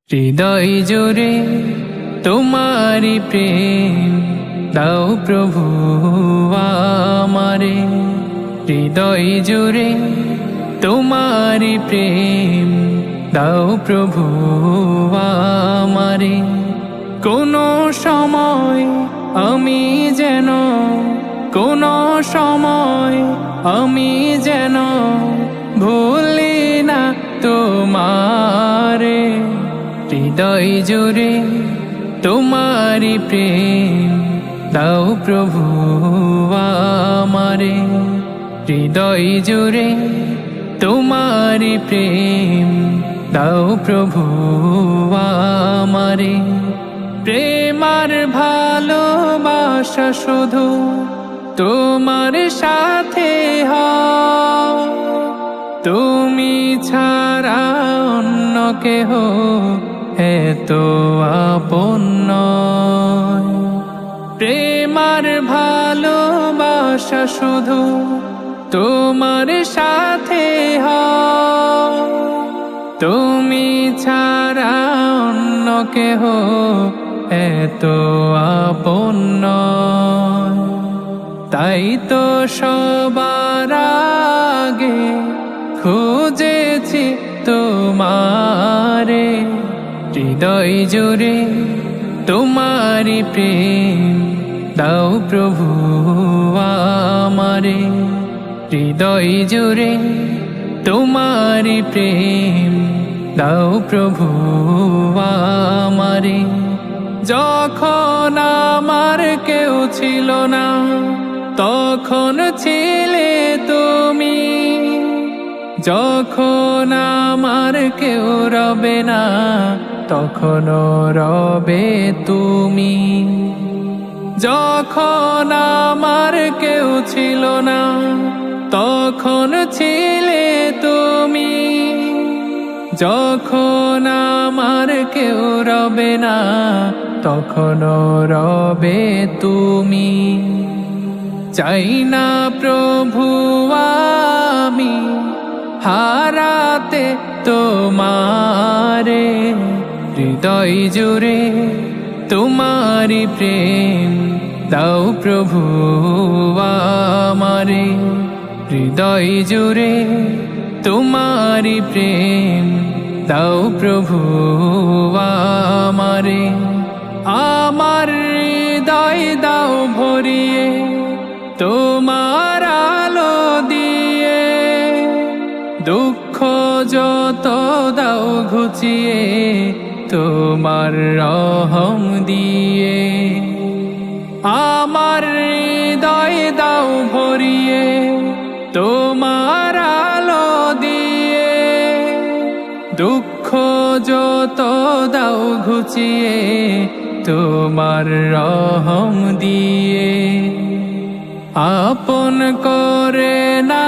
হৃদয় জুড়ে তোমারি প্রেম দাও প্রভু আমারে। হৃদয় জুড়ে তোমারি প্রেম দাও প্রভু আমারে। কোনো সময় আমি যেন, কোনো সময় আমি যেন ভুলি না তোমারে। হৃদয় জুড়ে তোমারি প্রেম দাও প্রভু আমারে। হৃদয় জুড়ে তোমারি প্রেম দাও প্রভু আমারে। প্রেমার ভালোবাসা শুধু তোমার সাথে হয়, তুমি ছাড়া অন্য কেহ এত আপন নয়। প্রেমার ভালোবাসা শুধু তোমার সাথে হয়, তুমি ছাড়া অন্য কেহ এত আপন নয়। তাই তো সবার আগে খুঁজেছি তোমারে। হৃদয় জুড়ে তোমারি প্রেম দাও প্রভু আমারে। হৃদয় জুড়ে তোমারি প্রেম দাও প্রভু আমারে। যখন আমার কেউ ছিল না তখন ছিলে তুমি, যখন আমার কেউ রবে না তখনও রবে তুমি। যখন আমার কেউ ছিল না তখন ছিলে তুমি, যখন আমার কেউ রবে না তখনও রবে তুমি। চাই না প্রভু আমি হারাতে তোমারে। হৃদয় জুড়ে তোমারি প্রেম দাও প্রভু আমারে। হৃদয় জুড়ে তোমারি প্রেম দাও প্রভু আমারে। আমার হৃদয় দাও ভরিয়ে তোমার আলো দিয়ে, দুঃখ যত দাও ঘুচিয়ে তোমার রহম দিয়ে। আমার হৃদয় দাও ভরিয়ে তোমার আলো দিয়ে, দুঃখ যত দাও ঘুচিয়ে তোমার রহম দিয়ে। আপন করে না